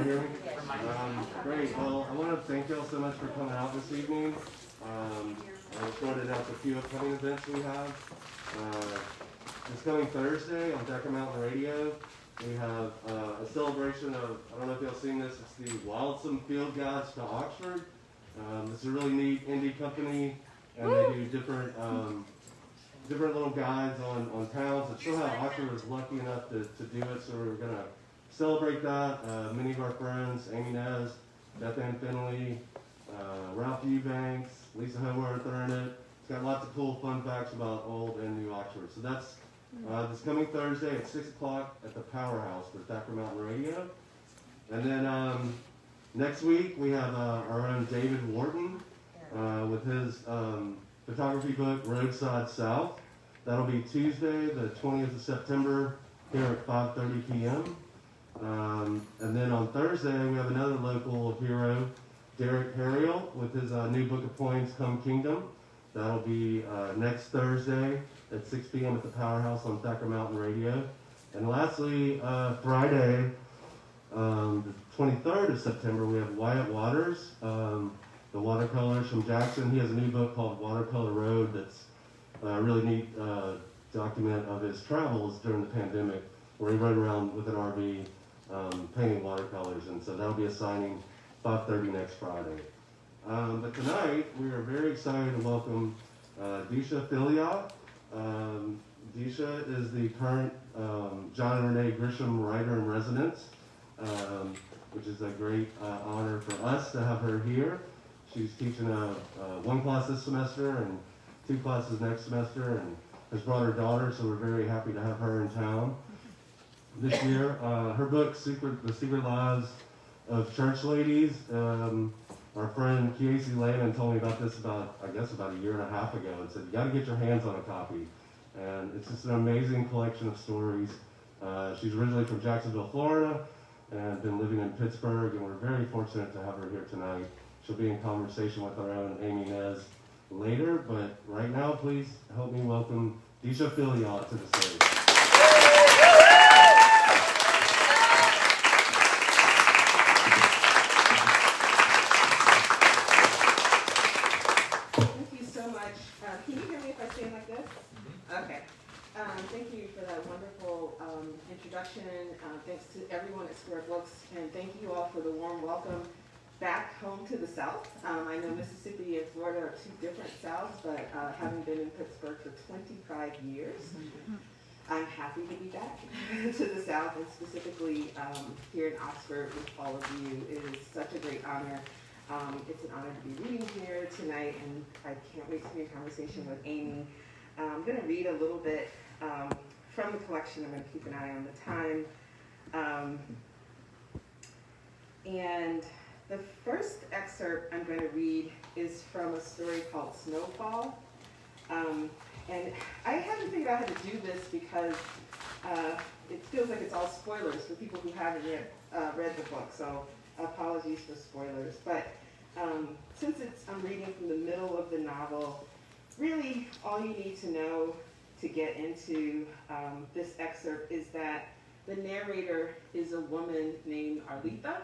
hear me? Great. Well, I want to thank y'all so much for coming out this evening. I just wanted to announce a few upcoming events we have. This coming Thursday on Decker Mountain Radio, we have a celebration of, I don't know if y'all seen this, it's the Wildsome Field Guides to Oxford. This is a really neat indie company, and they do different little guides on towns that show how Oxford was lucky enough to do it, so we're going to celebrate that. Many of our friends, Aimee Nezhukumatathil, Beth Ann Finley, Ralph Eubanks, Lisa Howarth are in it. It's got lots of cool fun facts about old and new Oxford. So that's this coming Thursday at 6 o'clock at the Powerhouse with Thacker Mountain Radio. And then next week we have our own David Wharton with his photography book, Roadside South. That'll be Tuesday, the 20th of September, here at 5:30 p.m. And then on Thursday, we have another local hero, Derek Harriel, with his new book of poems, Come Kingdom. That'll be next Thursday at 6 p.m. at the Powerhouse on Thacker Mountain Radio. And lastly, Friday, the 23rd of September, we have Wyatt Waters, the watercolorist from Jackson. He has a new book called Watercolor Road that's a really neat document of his travels during the pandemic, where he rode around with an RV painting watercolors. And so that'll be a signing 5:30 next Friday. But tonight, we are very excited to welcome Deesha Philyaw. Deesha is the current John and Renée Grisham Writer-in-Residence, which is a great honor for us to have her here. She's teaching one class this semester and 2 classes next semester, and has brought her daughter, so we're very happy to have her in town this year. Her book, The Secret Lives of Church Ladies, our friend Casey Lehman told me about this about a year and a half ago, and said, you got to get your hands on a copy. And it's just an amazing collection of stories. She's originally from Jacksonville, Florida, and been living in Pittsburgh, and we're very fortunate to have her here tonight. She'll be in conversation with our own Aimee Nezhukumatathil later, but right now, please help me welcome Deesha Philyaw to the stage. Thank you so much. Can you hear me if I stand like this? Okay. Thank you for that wonderful introduction. Thanks to everyone at Square Books, and thank you all for the warm welcome back home to the South. I know Mississippi and Florida are 2 different Souths, but having been in Pittsburgh for 25 years, I'm happy to be back to the South, and specifically here in Oxford with all of you. It is such a great honor. It's an honor to be reading here tonight, and I can't wait to be in conversation with Aimee. I'm going to read a little bit from the collection. I'm going to keep an eye on the time. And the first excerpt I'm going to read is from a story called Snowfall. And I haven't figured out how to do this because it feels like it's all spoilers for people who haven't yet read the book. So apologies for spoilers. But since I'm reading from the middle of the novel, really all you need to know to get into this excerpt is that the narrator is a woman named Arletha.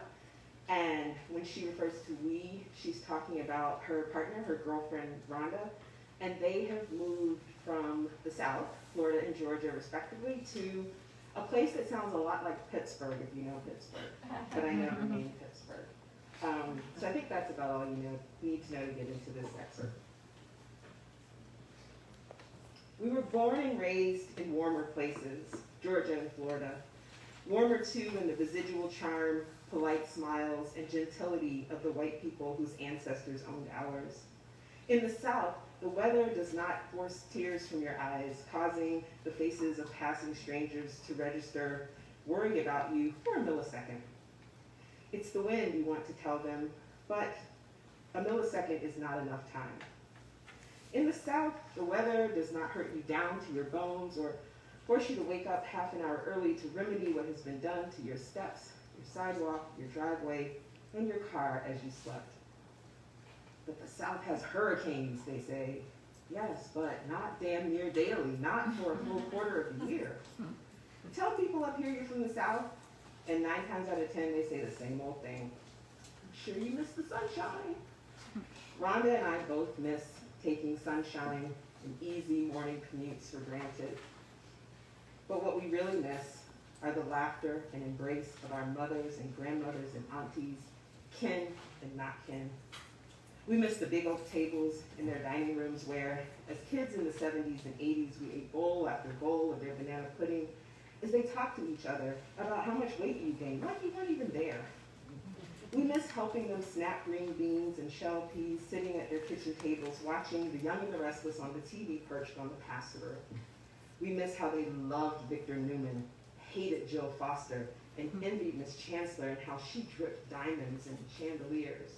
And when she refers to we, she's talking about her partner, her girlfriend, Rhonda, and they have moved from the South, Florida and Georgia respectively, to a place that sounds a lot like Pittsburgh, if you know Pittsburgh, but I never been to Pittsburgh. So I think that's about all you need to know to get into this excerpt. We were born and raised in warmer places, Georgia and Florida, warmer too in the residual charm, polite smiles, and gentility of the white people whose ancestors owned ours. In the South, the weather does not force tears from your eyes, causing the faces of passing strangers to register worry about you for a millisecond. It's the wind, you want to tell them, but a millisecond is not enough time. In the South, the weather does not hurt you down to your bones or force you to wake up half an hour early to remedy what has been done to your steps, your sidewalk, your driveway, and your car as you slept. But the South has hurricanes, they say. Yes, but not damn near daily, not for a full quarter of the year. Tell people up here you're from the South, And 9 times out of 10, they say the same old thing. Sure you miss the sunshine? Rhonda and I both miss taking sunshine and easy morning commutes for granted. But what we really miss are the laughter and embrace of our mothers and grandmothers and aunties, kin and not kin. We miss the big oak tables in their dining rooms where, as kids in the 70s and 80s, we ate bowl after bowl of their banana pudding as they talked to each other about how much weight you gained, like you weren't even there. We miss helping them snap green beans and shell peas, sitting at their kitchen tables, watching The Young and the Restless on the TV perched on the pass-through. We miss how they loved Victor Newman, hated Jill Foster, and envied Miss Chancellor and how she dripped diamonds and chandeliers.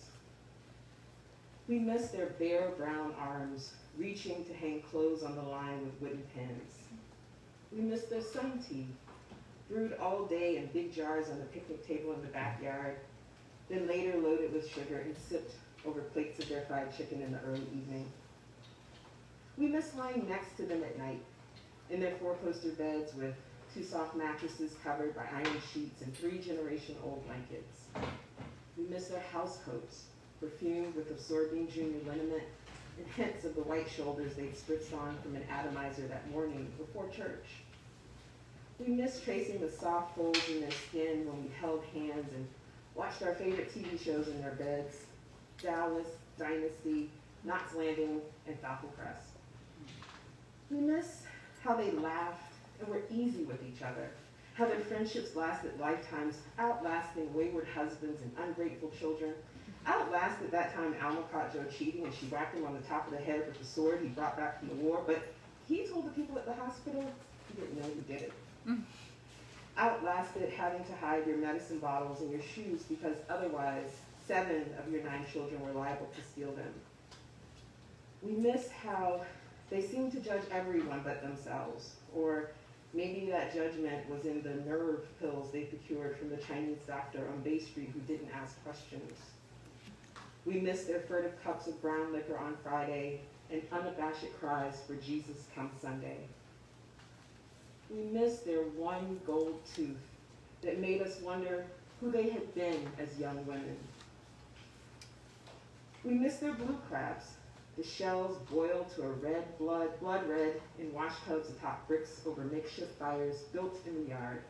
We miss their bare brown arms, reaching to hang clothes on the line with wooden pins. We miss their sun tea, brewed all day in big jars on the picnic table in the backyard, then later loaded with sugar and sipped over plates of their fried chicken in the early evening. We miss lying next to them at night, in their 4-poster beds with 2 soft mattresses covered by iron sheets and 3-generation-old blankets. We miss their house coats, perfumed with absorbing junior liniment and hints of the white shoulders they'd spritzed on from an atomizer that morning before church. We miss tracing the soft folds in their skin when we held hands and watched our favorite TV shows in their beds, Dallas, Dynasty, Knots Landing, and Falcon Crest. We miss how they laughed and were easy with each other, how their friendships lasted lifetimes, outlasting wayward husbands and ungrateful children, outlasted that time Alma caught Joe cheating and she whacked him on the top of the head with the sword he brought back from the war, but he told the people at the hospital he didn't know who did it. Outlasted having to hide your medicine bottles in your shoes because otherwise 7 of your 9 children were liable to steal them. We miss how they seemed to judge everyone but themselves, or maybe that judgment was in the nerve pills they procured from the Chinese doctor on Bay Street who didn't ask questions. We miss their furtive cups of brown liquor on Friday and unabashed cries for Jesus come Sunday. We miss their one gold tooth that made us wonder who they had been as young women. We miss their blue crabs, the shells boiled to a red blood red in wash tubs atop bricks over makeshift fires built in the yard.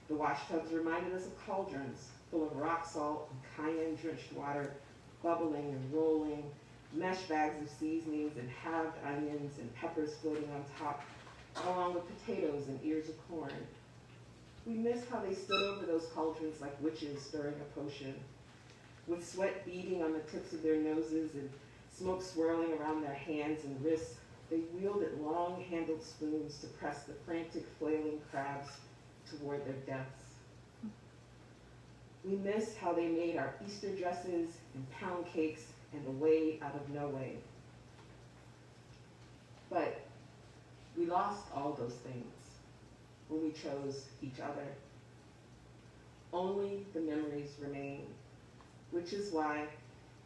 The wash tubs reminded us of cauldrons full of rock salt and cayenne-drenched water, bubbling and rolling, mesh bags of seasonings and halved onions and peppers floating on top, along with potatoes and ears of corn. We miss how they stood over those cauldrons like witches stirring a potion, with sweat beading on the tips of their noses and smoke swirling around their hands and wrists. They wielded long-handled spoons to press the frantic, flailing crabs toward their deaths. We miss how they made our Easter dresses and pound cakes and a way out of no way. But we lost all those things when we chose each other. Only the memories remain, which is why,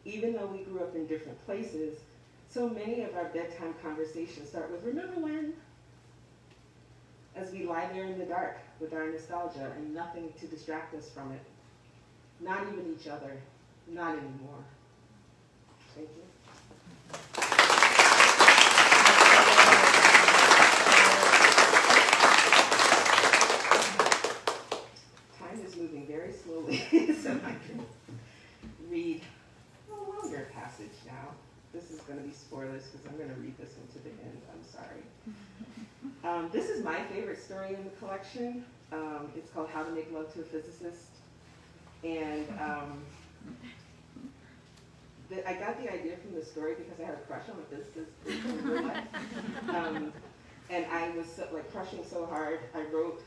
even though we grew up in different places, so many of our bedtime conversations start with, "Remember when?" As we lie there in the dark with our nostalgia and nothing to distract us from it. Not even each other, not anymore. Thank you. Time is moving very slowly, so I can read a longer passage now. This is going to be spoilers because I'm going to read this one to the end. I'm sorry. This is my favorite story in the collection. It's called How to Make Love to a Physicist. And I got the idea from the story because I had a crush on a physicist in real life. And I was crushing so hard, I wrote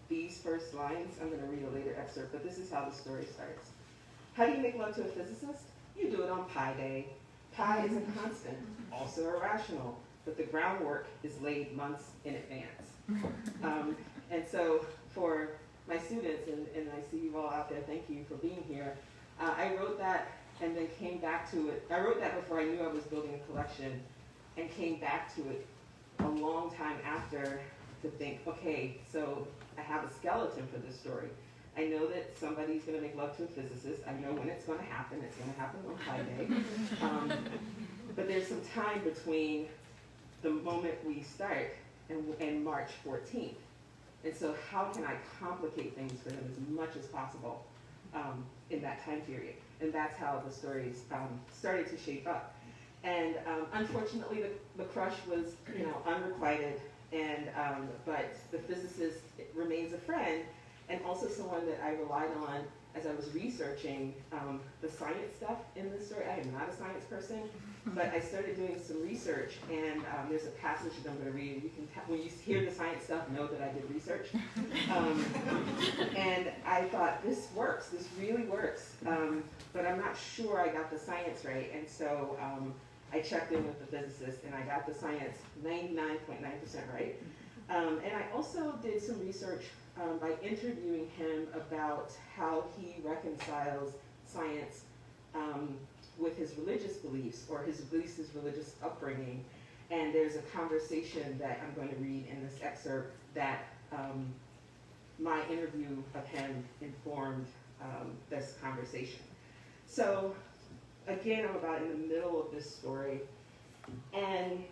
these first lines. I'm going to read a later excerpt, but this is how the story starts. How do you make love to a physicist? You do it on Pi Day. Pi is a constant, also irrational, but the groundwork is laid months in advance. And so for my students, and I see you all out there, thank you for being here. I wrote that and then came back to it. I wrote that before I knew I was building a collection and came back to it a long time after to think, okay, so I have a skeleton for this story. I know that somebody's going to make love to a physicist. I know when it's going to happen. It's going to happen on Friday. But there's some time between the moment we start and March 14th. And so how can I complicate things for them as much as possible in that time period? And that's how the stories started to shape up. And unfortunately, the crush was, unrequited, and but the physicist remains a friend, and also someone that I relied on as I was researching the science stuff in this story. I am not a science person, but I started doing some research, and there's a passage that I'm going to read. You can when you hear the science stuff, know that I did research. And I thought, this works. This really works. But I'm not sure I got the science right, and so I checked in with the physicist, and I got the science 99.9% right. And I also did some research by interviewing him about how he reconciles science with his religious beliefs, or his religious upbringing. And there's a conversation that I'm going to read in this excerpt that my interview of him informed this conversation. So again, I'm about in the middle of this story, and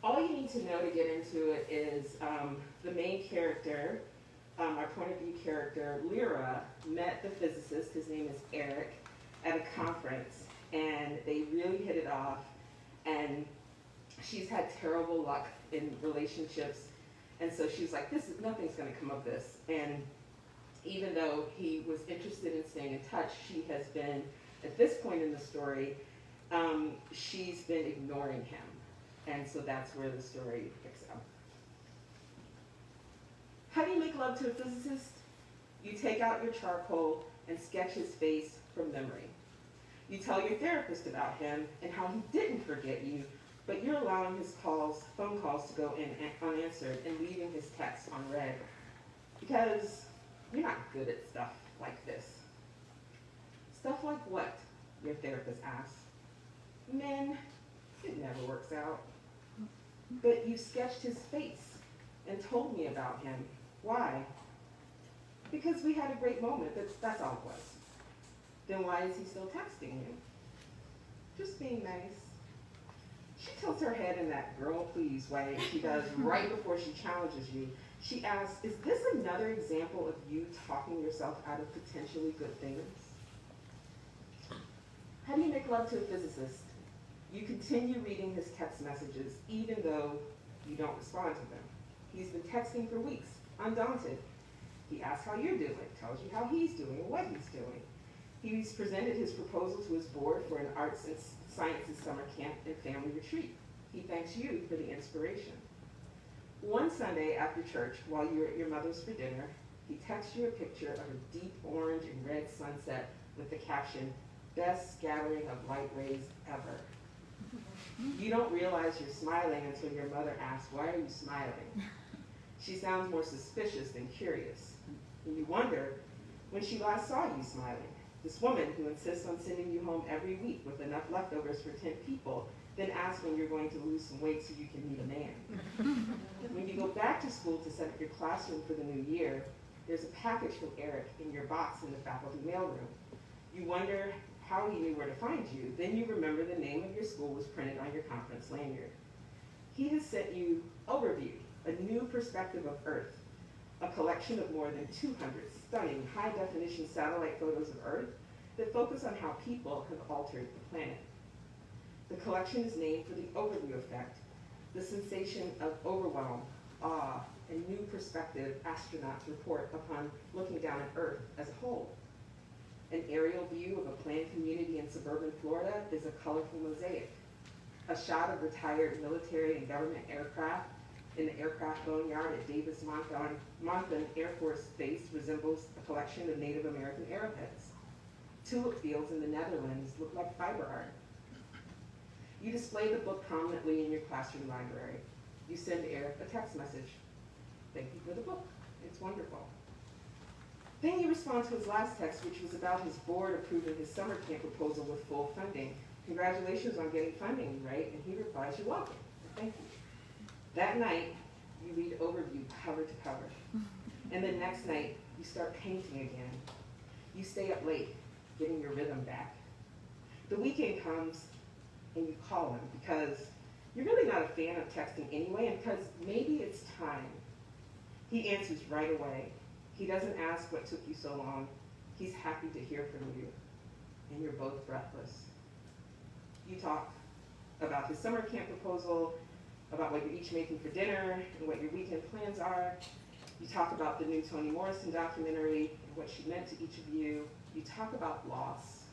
all you need to know to get into it is the main character, our point of view character, Lyra, met the physicist, his name is Eric, at a conference, and they really hit it off, and she's had terrible luck in relationships, and so she's like, nothing's going to come of this. And even though he was interested in staying in touch, she has been, at this point in the story, she's been ignoring him. And so that's where the story picks up. How do you make love to a physicist? You take out your charcoal and sketch his face from memory. You tell your therapist about him and how he didn't forget you, but you're allowing his phone calls to go in unanswered and leaving his texts unread. Because you're not good at stuff like this. Stuff like what? Your therapist asks. Men, it never works out. But you sketched his face and told me about him. Why? Because we had a great moment. That's all it was. Then why is he still texting you? Just being nice. She tilts her head in that girl please way she does right before she challenges you. She asks, is this another example of you talking yourself out of potentially good things? How do you make love to a physicist? You continue reading his text messages, even though you don't respond to them. He's been texting for weeks, undaunted. He asks how you're doing, tells you how he's doing and what he's doing. He's presented his proposal to his board for an arts and sciences summer camp and family retreat. He thanks you for the inspiration. One Sunday after church, while you're at your mother's for dinner, he texts you a picture of a deep orange and red sunset with the caption, "Best scattering of light rays ever." You don't realize you're smiling until your mother asks, why are you smiling? She sounds more suspicious than curious. And you wonder when she last saw you smiling. This woman who insists on sending you home every week with enough leftovers for 10 people, then asks when you're going to lose some weight so you can meet a man. When you go back to school to set up your classroom for the new year, there's a package from Eric in your box in the faculty mailroom. You wonder how he knew where to find you. Then you remember the name of your school was printed on your conference lanyard. He has sent you Overview, a new perspective of Earth, a collection of more than 200 stunning high-definition satellite photos of Earth that focus on how people have altered the planet. The collection is named for the overview effect, the sensation of overwhelm, awe, and new perspective astronauts report upon looking down at Earth as a whole. An aerial view of a planned community in suburban Florida is a colorful mosaic. A shot of retired military and government aircraft in the aircraft boneyard at Davis-Monthan Air Force Base resembles a collection of Native American arrowheads. Tulip fields in the Netherlands look like fiber art. You display the book prominently in your classroom library. You send Eric a text message. Thank you for the book. It's wonderful. Then you respond to his last text, which was about his board approving his summer camp proposal with full funding. Congratulations on getting funding, right? And he replies, you're welcome. Thank you. That night, you read Overview cover to cover. And the next night, You start painting again. You stay up late, getting your rhythm back. The weekend comes and you call him because you're really not a fan of texting anyway, and because maybe it's time. He answers right away. He doesn't ask what took you so long. He's happy to hear from you, and you're both breathless. You talk about his summer camp proposal, about what you're each making for dinner, and what your weekend plans are. You talk about the new Toni Morrison documentary and what she meant to each of you. You talk about loss.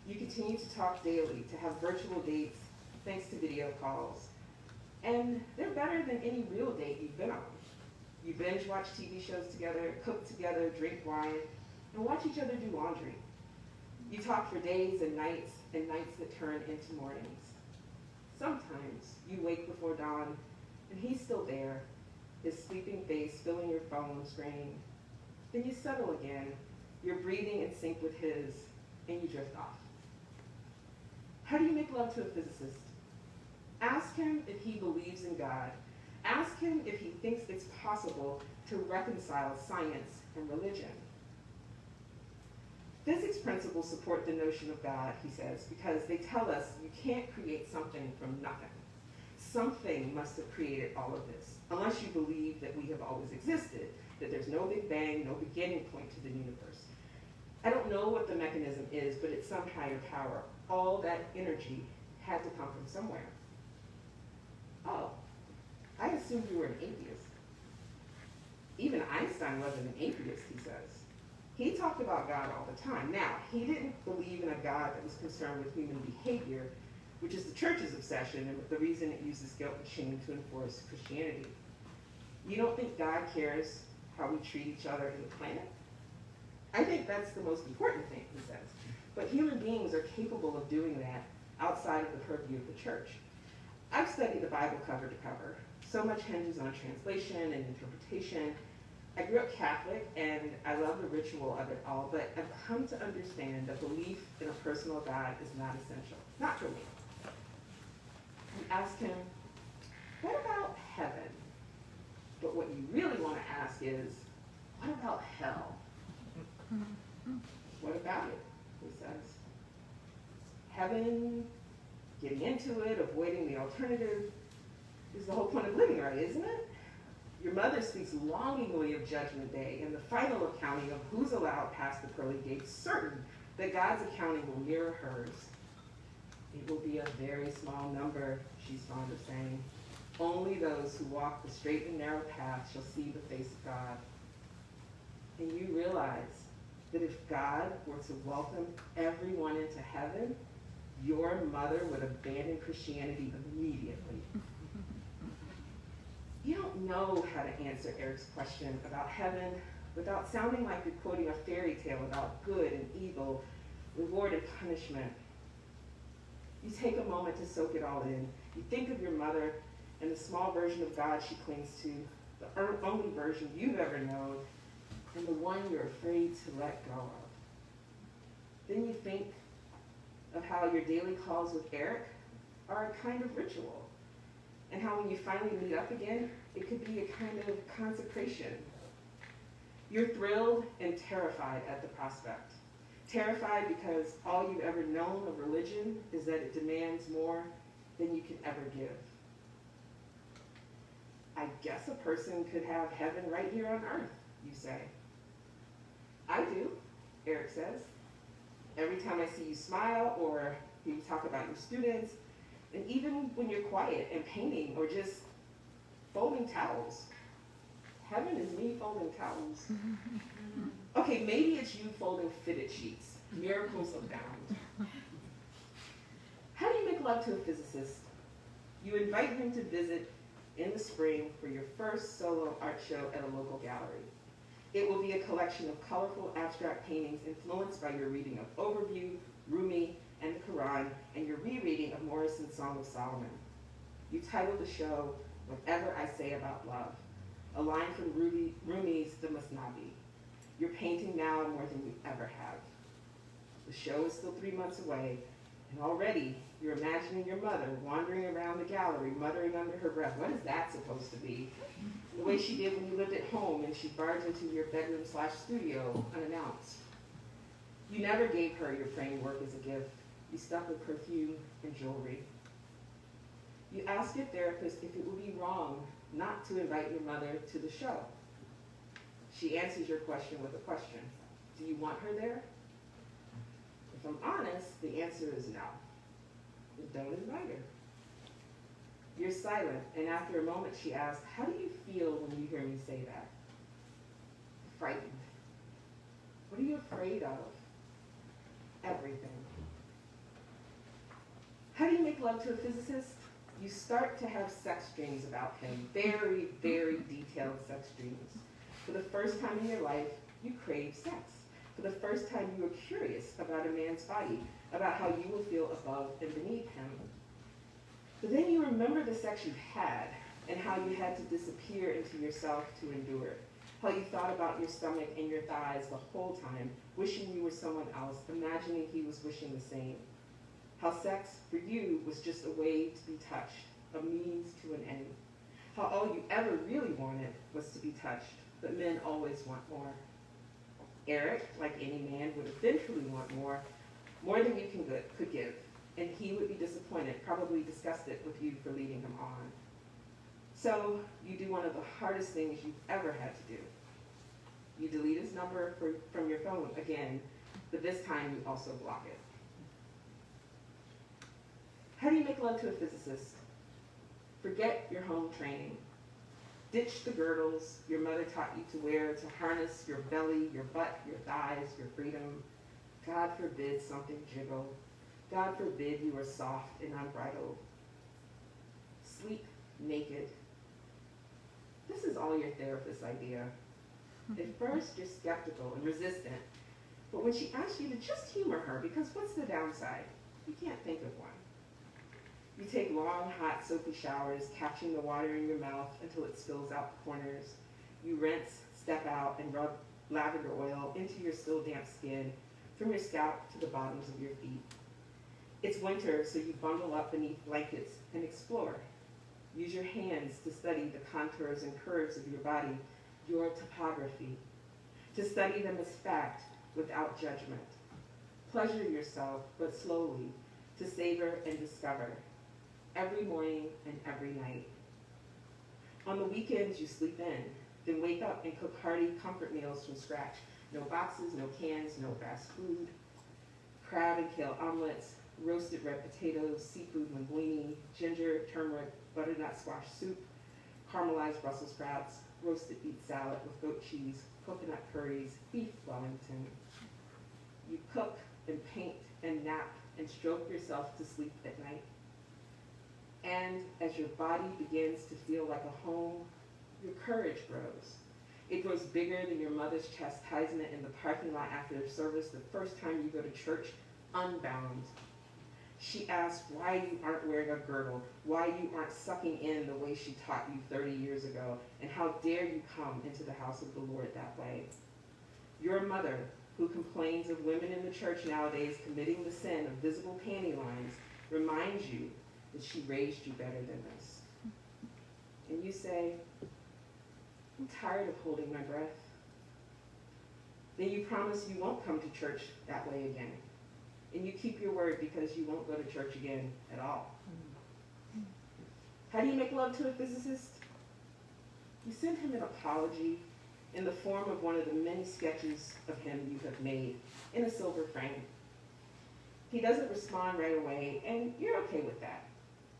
You continue to talk daily, to have virtual dates, thanks to video calls. And they're better than any real date you've been on. You binge watch TV shows together, cook together, drink wine, and watch each other do laundry. You talk for days and nights that turn into mornings. Sometimes you wake before dawn, and he's still there, his sleeping face filling your phone screen. Then you settle again, you're breathing in sync with his, and you drift off. How do you make love to a physicist? Ask him if he believes in God. Ask him if he thinks it's possible to reconcile science and religion. Physics principles support the notion of God, he says, because they tell us you can't create something from nothing. Something must have created all of this, unless you believe that we have always existed, that there's no Big Bang, no beginning point to the universe. I don't know what the mechanism is, but it's some higher power. All that energy had to come from somewhere. Oh, I assumed you were an atheist. Even Einstein wasn't an atheist, he says. He talked about God all the time. Now, he didn't believe in a God that was concerned with human behavior, which is the church's obsession and the reason it uses guilt and shame to enforce Christianity. You don't think God cares how we treat each other and the planet? I think that's the most important thing, he says. But human beings are capable of doing that outside of the purview of the church. I've studied the Bible cover to cover. So much hinges on translation and interpretation. I grew up Catholic, and I love the ritual of it all, but I've come to understand that belief in a personal God is not essential. Not for me. You ask him, what about heaven? But what you really want to ask is, what about hell? What about it? He says. Heaven, getting into it, avoiding the alternative, is the whole point of living, right, isn't it? Your mother speaks longingly of Judgment Day and the final accounting of who's allowed past the pearly gates, certain that God's accounting will mirror hers. It will be a very small number, she's fond of saying. Only those who walk the straight and narrow path shall see the face of God. And you realize that if God were to welcome everyone into heaven, your mother would abandon Christianity immediately. You don't know how to answer Eric's question about heaven without sounding like you're quoting a fairy tale about good and evil, reward and punishment. You take a moment to soak it all in. You think of your mother and the small version of God she clings to, the only version you've ever known, and the one you're afraid to let go of. Then you think of how your daily calls with Eric are a kind of ritual, and how when you finally meet up again, it could be a kind of consecration. You're thrilled and terrified at the prospect. Terrified because all you've ever known of religion is that it demands more than you can ever give. I guess a person could have heaven right here on earth, you say. I do, Eric says. Every time I see you smile or you talk about your students, and even when you're quiet and painting or just folding towels. Heaven is me folding towels. Okay, maybe it's you folding fitted sheets. Miracles abound. How do you make love to a physicist? You invite him to visit in the spring for your first solo art show at a local gallery. It will be a collection of colorful abstract paintings influenced by your reading of Overview, Rumi, and the Quran, and your rereading of Morrison's Song of Solomon. You titled the show, Whatever I Say About Love, a line from Rumi's The Masnavi. You're painting now more than you ever have. The show is still 3 months away, and already you're imagining your mother wandering around the gallery, muttering under her breath, what is that supposed to be? the way she did when you lived at home and she barged into your bedroom/studio unannounced. You never gave her your framework as a gift. You stuck with perfume and jewelry. You asked your therapist if it would be wrong not to invite your mother to the show. She answers your question with a question. Do you want her there? If I'm honest, the answer is no. Don't invite her. You're silent, and after a moment she asks, how do you feel when you hear me say that? Frightened. What are you afraid of? Everything. How do you make love to a physicist? You start to have sex dreams about him, very, very detailed sex dreams. For the first time in your life, you crave sex. For the first time, you are curious about a man's body, about how you will feel above and beneath him. But then you remember the sex you had and how you had to disappear into yourself to endure it. How you thought about your stomach and your thighs the whole time, wishing you were someone else, imagining he was wishing the same. How sex, for you, was just a way to be touched, a means to an end. How all you ever really wanted was to be touched, but men always want more. Eric, like any man, would eventually want more than you could give, and he would be disappointed, probably disgusted with you for leading him on. So you do one of the hardest things you've ever had to do. You delete his number from your phone again, but this time you also block it. How do you make love to a physicist? Forget your home training. Ditch the girdles your mother taught you to wear to harness your belly, your butt, your thighs, your freedom. God forbid something jiggle. God forbid you are soft and unbridled. Sleep naked. This is all your therapist's idea. At first, you're skeptical and resistant, but when she asks you to just humor her, because what's the downside? You can't think of one. You take long, hot, soapy showers, catching the water in your mouth until it spills out the corners. You rinse, step out, and rub lavender oil into your still damp skin, from your scalp to the bottoms of your feet. It's winter, so you bundle up beneath blankets and explore. Use your hands to study the contours and curves of your body, your topography, to study them as fact without judgment. Pleasure yourself, but slowly, to savor and discover, every morning and every night. On the weekends, you sleep in, then wake up and cook hearty comfort meals from scratch. No boxes, no cans, no fast food. Crab and kale omelets, roasted red potatoes, seafood linguine, ginger, turmeric, butternut squash soup, caramelized Brussels sprouts, roasted beet salad with goat cheese, coconut curries, beef Wellington. You cook and paint and nap and stroke yourself to sleep at night. And as your body begins to feel like a home, your courage grows. It grows bigger than your mother's chastisement in the parking lot after service the first time you go to church, unbound. She asks why you aren't wearing a girdle, why you aren't sucking in the way she taught you 30 years ago, and how dare you come into the house of the Lord that way. Your mother, who complains of women in the church nowadays committing the sin of visible panty lines, reminds you that she raised you better than this. And you say, I'm tired of holding my breath. Then you promise you won't come to church that way again. And you keep your word because you won't go to church again at all. How do you make love to a physicist? You send him an apology in the form of one of the many sketches of him you have made in a silver frame. He doesn't respond right away, and you're okay with that.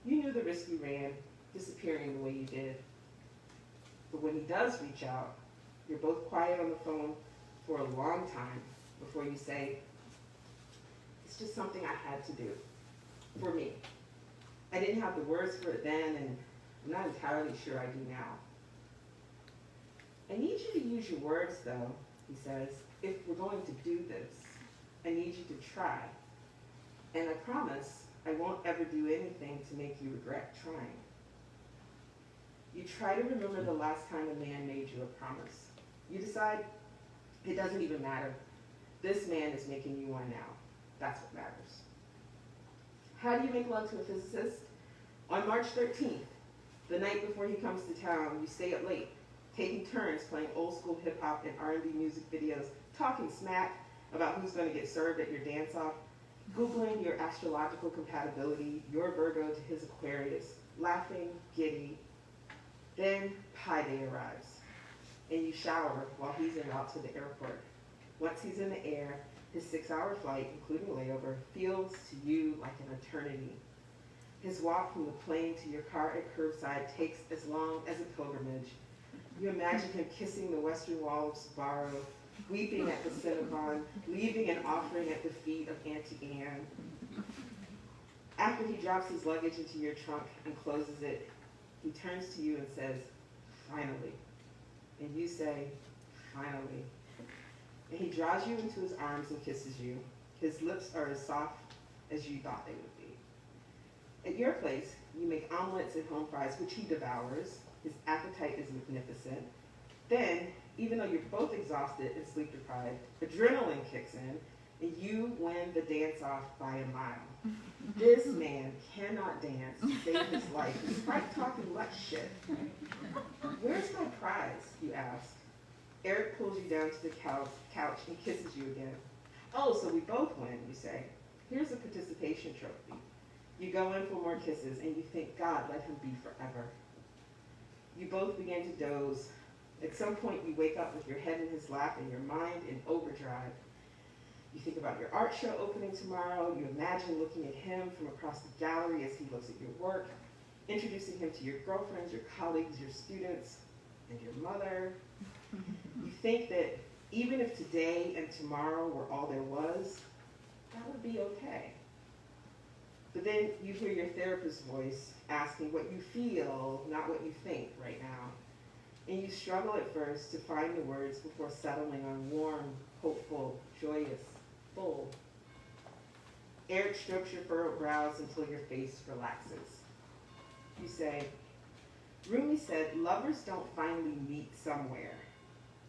You knew the risk you ran, disappearing the way you did. But when he does reach out, you're both quiet on the phone for a long time before you say, it's just something I had to do, for me. I didn't have the words for it then, and I'm not entirely sure I do now. I need you to use your words, though, he says. If we're going to do this, I need you to try. And I promise I won't ever do anything to make you regret trying. You try to remember the last time a man made you a promise. You decide it doesn't even matter. This man is making you one now. That's what matters. How do you make love to a physicist? On March 13th, the night before he comes to town, you stay up late, taking turns playing old school hip hop and R&B music videos, talking smack about who's going to get served at your dance-off, Googling your astrological compatibility, your Virgo to his Aquarius, laughing, giddy. Then Pi Day arrives, and you shower while he's en route to the airport. Once he's in the air, his 6-hour flight, including layover, feels to you like an eternity. His walk from the plane to your car at curbside takes as long as a pilgrimage. You imagine him kissing the western wall of Sbarro, weeping at the Cinnabon, leaving an offering at the feet of Auntie Anne. After he drops his luggage into your trunk and closes it, he turns to you and says, "Finally." And you say, "Finally." And he draws you into his arms and kisses you. His lips are as soft as you thought they would be. At your place, you make omelets and home fries, which he devours. His appetite is magnificent. Then, even though you're both exhausted and sleep deprived, adrenaline kicks in, and you win the dance-off by a mile. This man cannot dance to save his life, despite talking much shit. "Where's my prize?" you ask. Eric pulls you down to the couch and kisses you again. "Oh, so we both win," you say. "Here's a participation trophy." You go in for more kisses, and you think, God, let him be forever. You both begin to doze. At some point, you wake up with your head in his lap and your mind in overdrive. You think about your art show opening tomorrow. You imagine looking at him from across the gallery as he looks at your work, introducing him to your girlfriends, your colleagues, your students, and your mother. You think that even if today and tomorrow were all there was, that would be okay. But then you hear your therapist's voice asking what you feel, not what you think right now. And you struggle at first to find the words before settling on warm, hopeful, joyous, full. Eric strokes your furrowed brows until your face relaxes. You say, "Rumi said lovers don't finally meet somewhere.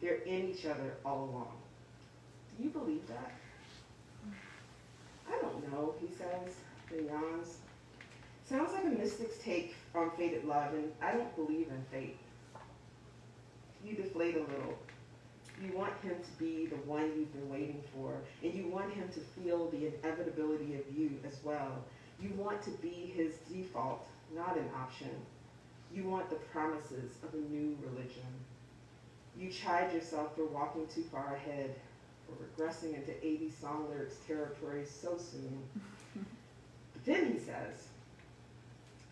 They're in each other all along." Do you believe that? "I don't know," he says, and yawns. "Sounds like a mystic's take on fated love, and I don't believe in fate." You deflate a little. You want him to be the one you've been waiting for, and you want him to feel the inevitability of you as well. You want to be his default, not an option. You want the promises of a new religion. You chide yourself for walking too far ahead, for regressing into 80s song lyrics territory so soon. But then he says,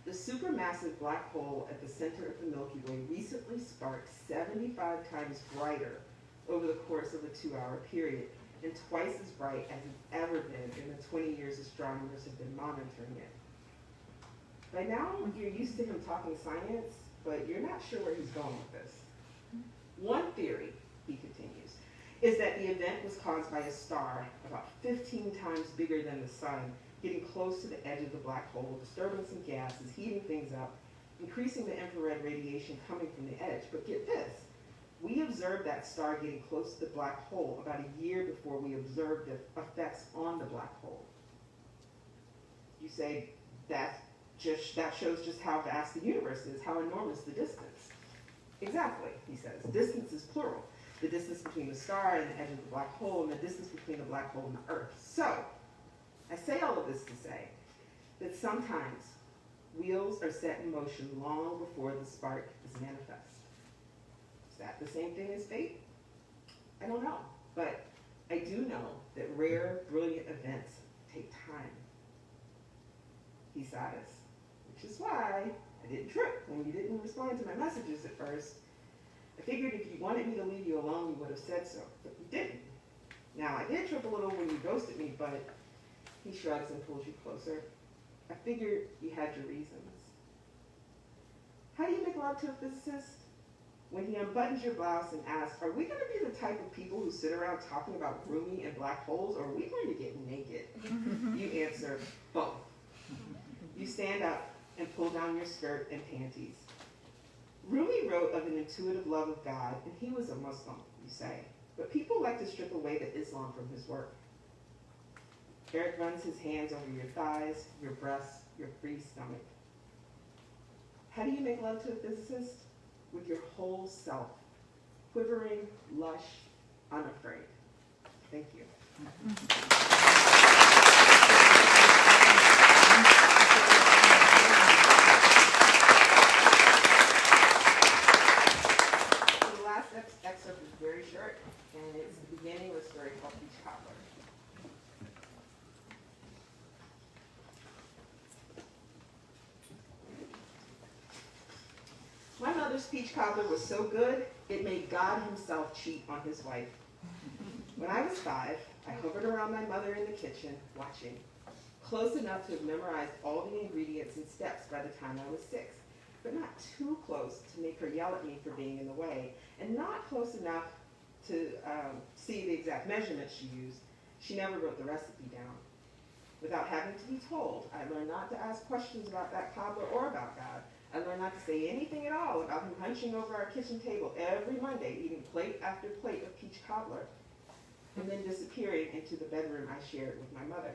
"The supermassive black hole at the center of the Milky Way recently sparked 75 times brighter over the course of a 2-hour period, and twice as bright as it's ever been in the 20 years astronomers have been monitoring it." By now, you're used to him talking science, but you're not sure where he's going with this. "One theory," he continues, "is that the event was caused by a star about 15 times bigger than the sun, getting close to the edge of the black hole, disturbing some gases, heating things up, increasing the infrared radiation coming from the edge. But get this, we observed that star getting close to the black hole about a year before we observed the effects on the black hole." You say, that shows just how vast the universe is, how enormous the distance. "Exactly," he says. "Distance is plural. The distance between the star and the edge of the black hole, and the distance between the black hole and the Earth. So, I say all of this to say that sometimes wheels are set in motion long before the spark is manifest." Is that the same thing as fate? I don't know, but I do know that rare, brilliant events take time. He sighs, which is why I didn't trip when you didn't respond to my messages at first. I figured if you wanted me to leave you alone, you would have said so, but you didn't. Now, I did trip a little when you ghosted me, but he shrugs and pulls you closer. I figured you had your reasons. How do you make love to a physicist? When he unbuttons your blouse and asks, "Are we going to be the type of people who sit around talking about Rumi and black holes, or are we going to get naked?" You answer, "Both." You stand up and pull down your skirt and panties. Rumi wrote of an intuitive love of God, and he was a Muslim, you say. But people like to strip away the Islam from his work. Eric runs his hands over your thighs, your breasts, your free stomach. How do you make love to a physicist? With your whole self, quivering, lush, unafraid. Thank you. The last excerpt is very short, and it's the beginning of a story called Peach Cobbler. My mother's peach cobbler was so good, it made God himself cheat on his wife. When I was 5, I hovered around my mother in the kitchen, watching, close enough to have memorized all the ingredients and steps by the time I was 6, but not too close to make her yell at me for being in the way, and not close enough to see the exact measurements she used. She never wrote the recipe down. Without having to be told, I learned not to ask questions about that cobbler or about God. I learned not to say anything at all about him hunching over our kitchen table every Monday, eating plate after plate of peach cobbler, and then disappearing into the bedroom I shared with my mother.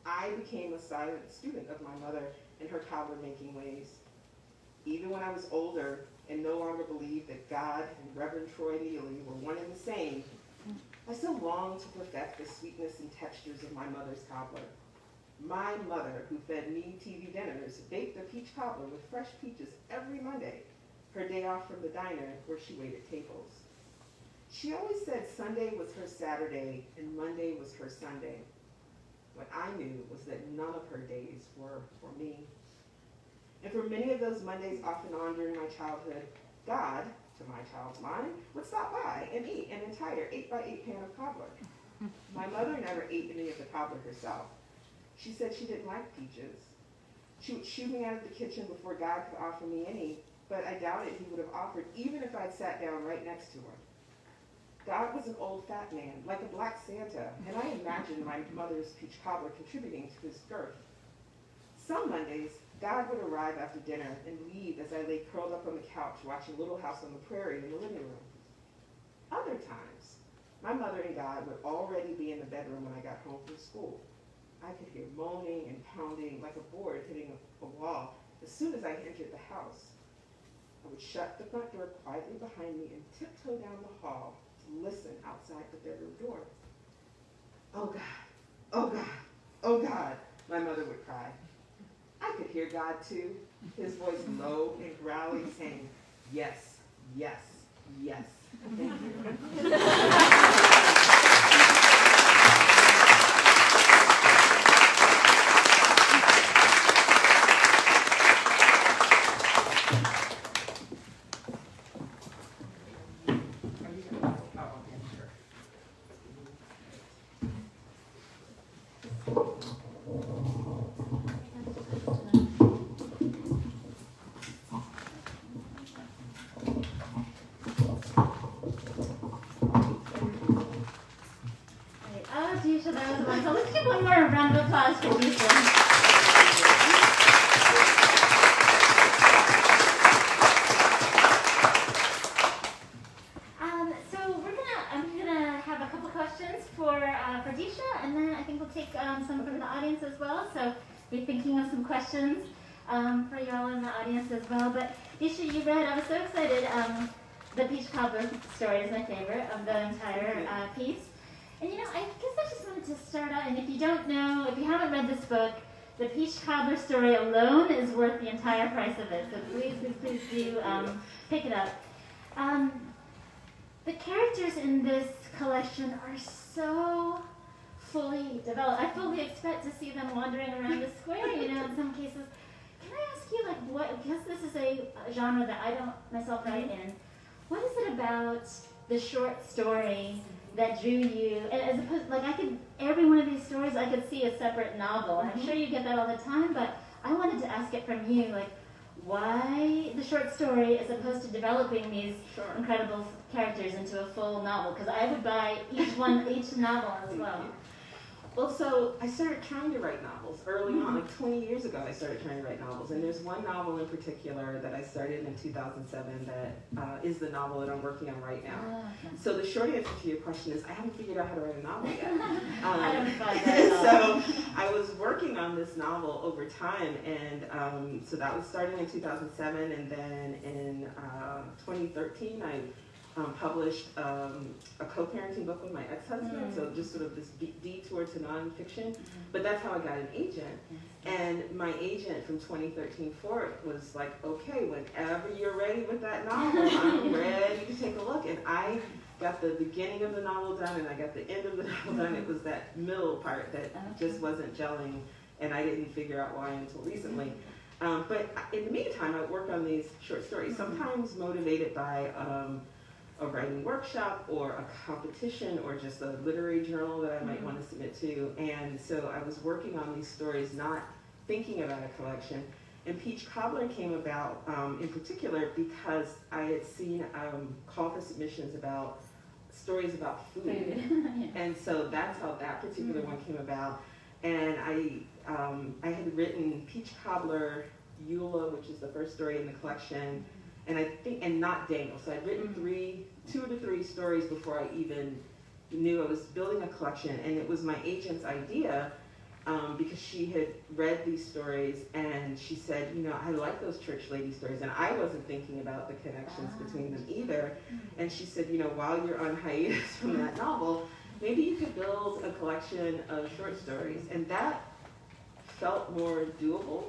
I became a silent student of my mother and her cobbler-making ways. Even when I was older and no longer believed that God and Reverend Troy Neely were one and the same, I still longed to perfect the sweetness and textures of my mother's cobbler. My mother, who fed me TV dinners, baked a peach cobbler with fresh peaches every Monday, her day off from the diner where she waited tables. She always said Sunday was her Saturday and Monday was her Sunday. What I knew was that none of her days were for me. And for many of those Mondays off and on during my childhood, God, to my child's mind, would stop by and eat an entire 8x8 pan of cobbler. My mother never ate any of the cobbler herself. She said she didn't like peaches. She would shoo me out of the kitchen before God could offer me any, but I doubted he would have offered even if I'd sat down right next to her. God was an old fat man, like a black Santa, and I imagined my mother's peach cobbler contributing to his girth. Some Mondays, God would arrive after dinner and leave as I lay curled up on the couch watching Little House on the Prairie in the living room. Other times, my mother and God would already be in the bedroom when I got home from school. I could hear moaning and pounding like a board hitting a wall as soon as I entered the house. I would shut the front door quietly behind me and tiptoe down the hall to listen outside the bedroom door. Oh God, oh God, oh God, my mother would cry. I could hear God too, his voice low and growly saying, yes, yes, yes. Thank you. Deesha, that was wonderful. Let's give one more round of applause for Deesha. I'm gonna have a couple questions for Deesha, and then I think we'll take some from the audience as well. So be thinking of some questions for y'all in the audience as well. But Deesha, you read. I was so excited. The Peach Cobbler story is my favorite of the entire piece. And I guess I just wanted to start out, and if you don't know, if you haven't read this book, the Peach Cobbler story alone is worth the entire price of it. So please do pick it up. The characters in this collection are so fully developed. I fully expect to see them wandering around the square, in some cases. Can I ask you, because this is a genre that I don't myself write in, what is it about the short story that drew you, as opposed, every one of these stories I could see a separate novel. I'm sure you get that all the time, but I wanted to ask it from you, why the short story as opposed to developing these incredible characters into a full novel? Because I would buy each novel as well. Well, so I started trying to write novels early on, 20 years ago I started trying to write novels, and there's one novel in particular that I started in 2007 that is the novel that I'm working on right now. So the short answer to your question is I haven't figured out how to write a novel yet. I don't find that So I was working on this novel over time, and so that was starting in 2007, and then in 2013 I published a co-parenting book with my ex-husband, so just sort of this detour to nonfiction. But that's how I got an agent. And my agent from 2013 forward was like, okay, whenever you're ready with that novel, I'm ready to take a look. And I got the beginning of the novel done, and I got the end of the novel done. It was that middle part that just wasn't gelling, and I didn't figure out why until recently. But in the meantime, I worked on these short stories, sometimes motivated by a writing workshop or a competition or just a literary journal that I might want to submit to. And so I was working on these stories, not thinking about a collection. And Peach Cobbler came about in particular because I had seen call for submissions about stories about food. And so that's how that particular one came about. And I had written Peach Cobbler, Eula, which is the first story in the collection, and not Daniel. So I'd written 2 to 3 stories before I even knew I was building a collection. And it was my agent's idea because she had read these stories and she said, I like those church lady stories. And I wasn't thinking about the connections between them either. And she said, while you're on hiatus from that novel, maybe you could build a collection of short stories. And that felt more doable.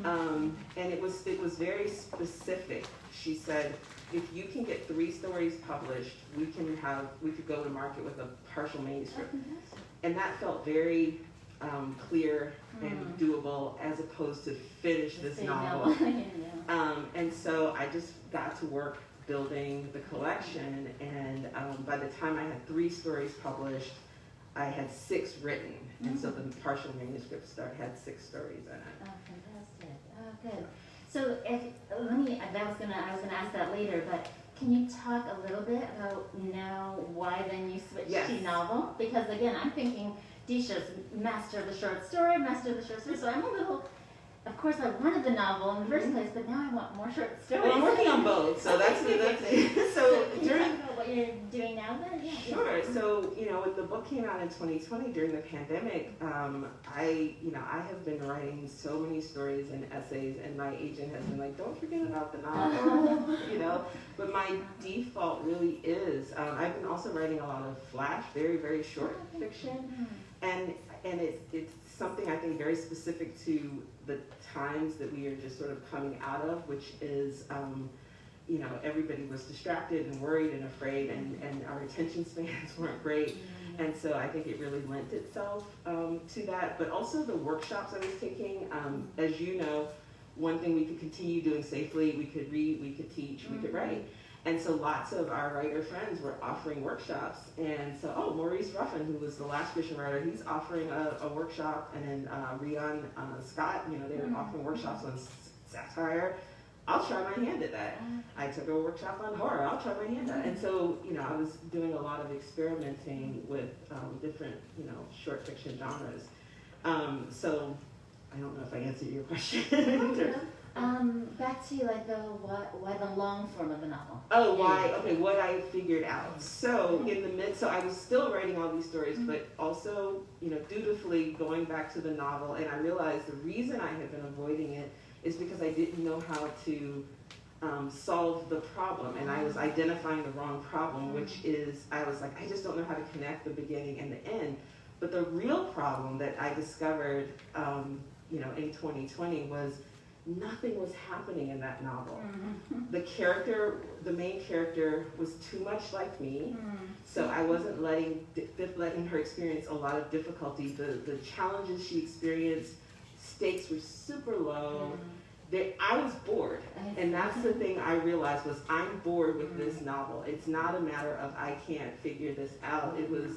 And it was very specific. She said, if you can get 3 stories published, we could go to market with a partial manuscript. And that felt very clear and doable, as opposed to finish this novel. And so I just got to work building the collection, and by the time I had 3 stories published, I had 6 written, and so the partial manuscript had 6 stories in it. Oh, fantastic! Oh, good. So, I was gonna ask that later, but can you talk a little bit about why then you switched to novel? Because again, I'm thinking Deesha's master of the short story, so I'm a little. Of course, I wanted the novel in the first place, but now I want more short stories. Well, I'm working on both, so that's so can you talk about what you're doing now then? Yeah. Sure. So when the book came out in 2020 during the pandemic, I have been writing so many stories and essays, and my agent has been like, don't forget about the novel, But my default really is I've been also writing a lot of flash, very very short fiction, and it's something I think very specific to the times that we are just sort of coming out of, which is, everybody was distracted and worried and afraid, and our attention spans weren't great. And so I think it really lent itself to that. But also the workshops I was taking, as you know, one thing we could continue doing safely, we could read, we could teach, we could write. And so lots of our writer friends were offering workshops. And so, Maurice Ruffin, who was the last Grisham writer, he's offering a workshop. And then Rion Scott, they were offering workshops on satire. I'll try my hand at that. I took a workshop on horror. I'll try my hand at it. And so, I was doing a lot of experimenting with different, short fiction genres. So I don't know if I answered your question. Back to why the long form of the novel? Oh, why? Okay, what I figured out. So so I was still writing all these stories, but also, dutifully going back to the novel, and I realized the reason I had been avoiding it is because I didn't know how to solve the problem, and I was identifying the wrong problem, which is, I was like, I just don't know how to connect the beginning and the end. But the real problem that I discovered, in 2020 was nothing was happening in that novel. The main character was too much like me, so I wasn't letting her experience a lot of difficulty. The challenges she experienced, stakes were super low. I was bored, and that's the thing I realized was I'm bored with this novel. It's not a matter of I can't figure this out. It was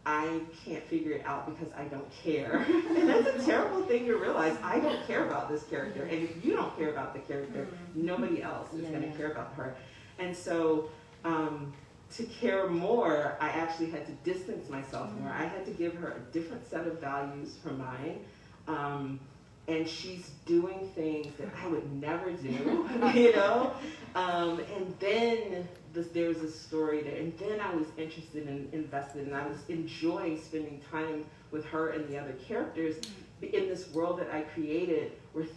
I can't figure it out because I don't care. And that's a terrible thing to realize. I don't care about this character. And if you don't care about the character, nobody else is going to care about her. And so to care more, I actually had to distance myself more. I had to give her a different set of values from mine. And she's doing things that I would never do, and then there was a story there, and then I was interested and invested, and I was enjoying spending time with her and the other characters in this world that I created, where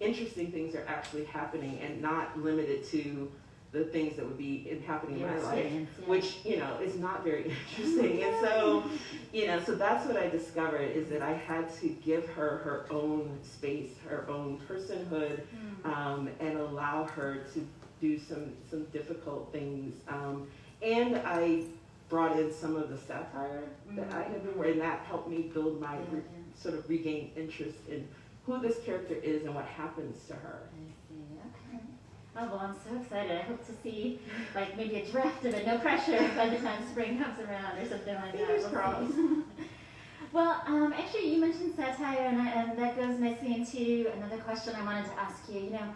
interesting things are actually happening, and not limited to the things that would be happening in Your my life, experience, yeah. which, you know, is not very interesting. And so, you know, so that's what I discovered, is that I had to give her her own space, her own personhood, and allow her to do some difficult things. And I brought in some of the satire that I had been, and that helped me build my sort of regain interest in who this character is and what happens to her. I see, okay. Oh, well, I'm so excited. I hope to see, like, maybe a draft of it, no pressure, by the time spring comes around or something like that. Fingers crossed. Well, actually, you mentioned satire, and that goes nicely into another question I wanted to ask you. You know,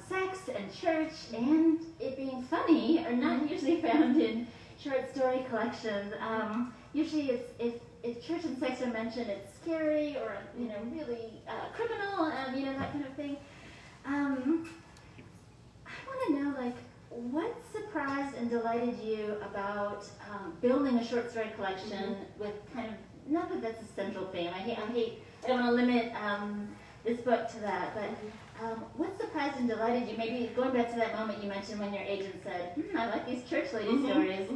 sex and church and it being funny are not usually found in short story collections. Usually, it's if church and sex are mentioned, it's scary or, you know, really criminal, you know, that kind of thing. I want to know, like, what surprised and delighted you about building a short story collection with kind of, not that that's a central theme. I don't want to limit this book to that, but what surprised and delighted you? Maybe going back to that moment you mentioned when your agent said, I like these church lady stories.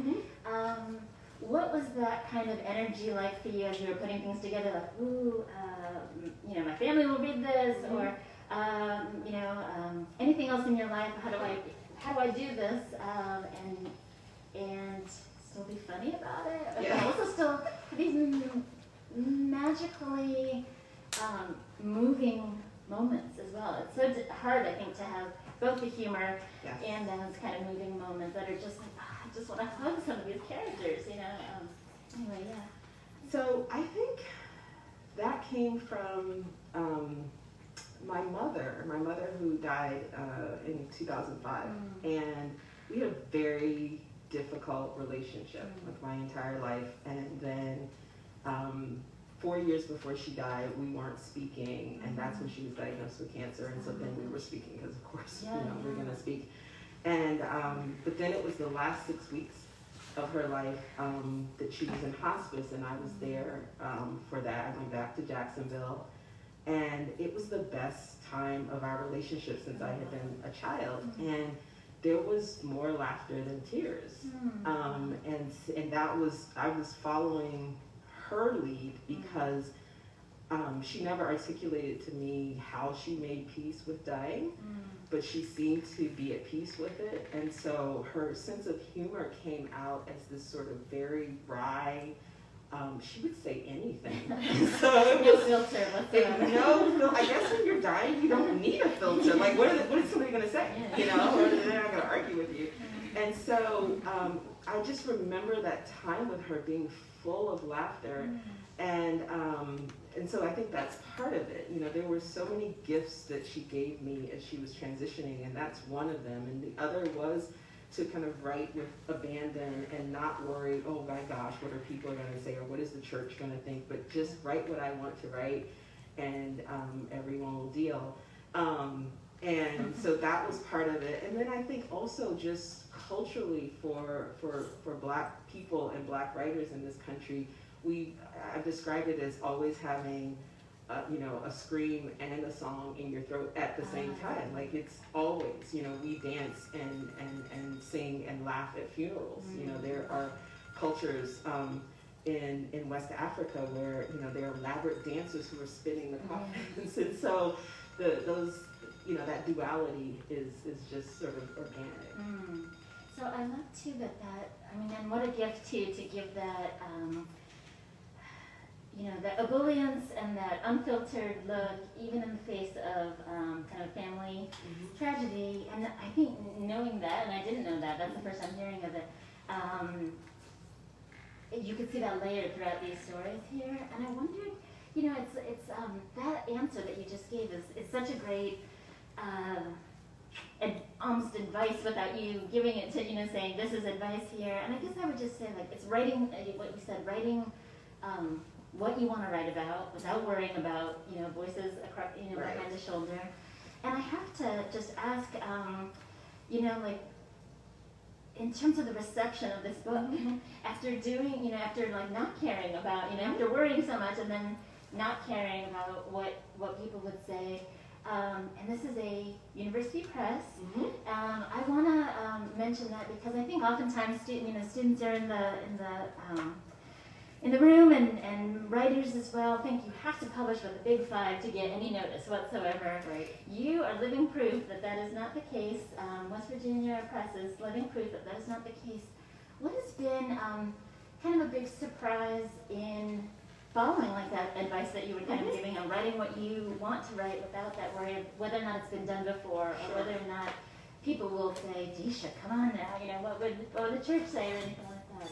What was that kind of energy like for you as you were putting things together? Like, ooh, you know, my family will read this, or you know, anything else in your life? How do I do this and still be funny about it? But also still these magically moving moments as well. It's so hard, I think, to have both the humor and those kind of moving moments that are just like, I just want to hug some of these characters, you know. Anyway, yeah. So I think that came from my mother who died in 2005, and we had a very difficult relationship like my entire life, and then 4 years before she died, we weren't speaking, and that's when she was diagnosed with cancer, and so then we were speaking because, of course, you know, we're going to speak. And, but then it was the last 6 weeks of her life that she was in hospice, and I was there for that. I went back to Jacksonville, and it was the best time of our relationship since I had been a child. And there was more laughter than tears. And that was, I was following her lead because she never articulated to me how she made peace with dying, but she seemed to be at peace with it. And so her sense of humor came out as this sort of very wry, she would say anything. So it was, no filter whatsoever. I guess when you're dying, you don't need a filter. Like, what is somebody going to say? You know, or they're not going to argue with you. And so I just remember that time with her being full of laughter, and so I think that's part of it. You know, there were so many gifts that she gave me as she was transitioning, and that's one of them. And the other was to kind of write with abandon and not worry, oh my gosh, what are people going to say, or what is the church going to think, but just write what I want to write, and everyone will deal. And so that was part of it. And then I think also just culturally for Black people and Black writers in this country, I've described it as always having you know, a scream and a song in your throat at the same time. Like, it's always, you know, we dance and sing and laugh at funerals. You know, there are cultures in West Africa where, you know, there are elaborate dancers who are spinning the coffins. And so those, you know, that duality is just sort of organic. So I love too that I mean, and what a gift too to give that, you know, that ebullience and that unfiltered look, even in the face of kind of family tragedy. And I think knowing that, and I didn't know that, that's the first time hearing of it, you could see that layered throughout these stories here. And I wondered, you know, it's that answer that you just gave is such a great, almost advice without you giving it to, you know, saying this is advice here. And I guess I would just say, like, it's writing, what you said, writing what you want to write about without worrying about, you know, voices across, you know, behind the shoulder. And I have to just ask, you know, like, in terms of the reception of this book, after doing, you know, after like not caring about, you know, after worrying so much and then not caring about what people would say, and this is a university press. I want to mention that because I think oftentimes students are in the room, and writers as well think you have to publish with a big 5 to get any notice whatsoever. Right. You are living proof that that is not the case. West Virginia Press is living proof that that is not the case. What has been kind of a big surprise in following like that advice that you were kind of giving on writing what you want to write without that worry of whether or not it's been done before, or whether or not people will say, Deesha, come on now, what would the church say, or anything like that,